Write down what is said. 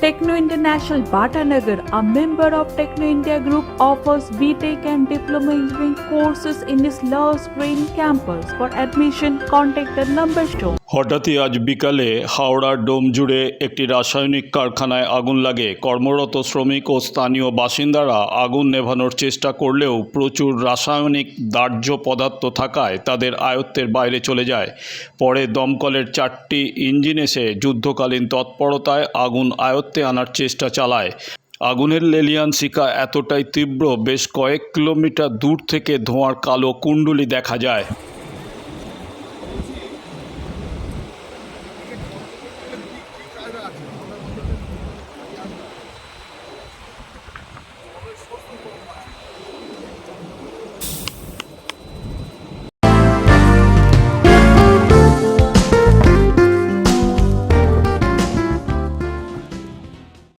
Techno International Bhatanagar, a member of Techno India Group, offers BTech and Diploma Engineering courses in its Love Green campus. For admission, contact the number shown. হঠাৎই আজ বিকালে হাওড়ার ডোম জুড়ে একটি রাসায়নিক কারখানায় আগুন লাগে। কর্মরত শ্রমিক ও স্থানীয় বাসিন্দারা আগুন নেভানোর চেষ্টা করলেও প্রচুর রাসায়নিক দাহ্য পদার্থ থাকায় তাদের আয়ত্তের বাইরে চলে যায়। পরে দমকলের 4টি ইঞ্জিন এসে যুদ্ধকালীন তৎপরতায় আগুন আয়ত্তে আনার চেষ্টা চালায়। আগুনের লেলিয়ান শিখা এতটাই তীব্র, বেশ কয়েক কিলোমিটার দূর থেকে ধোঁয়ার কালো কুণ্ডলী দেখা যায়।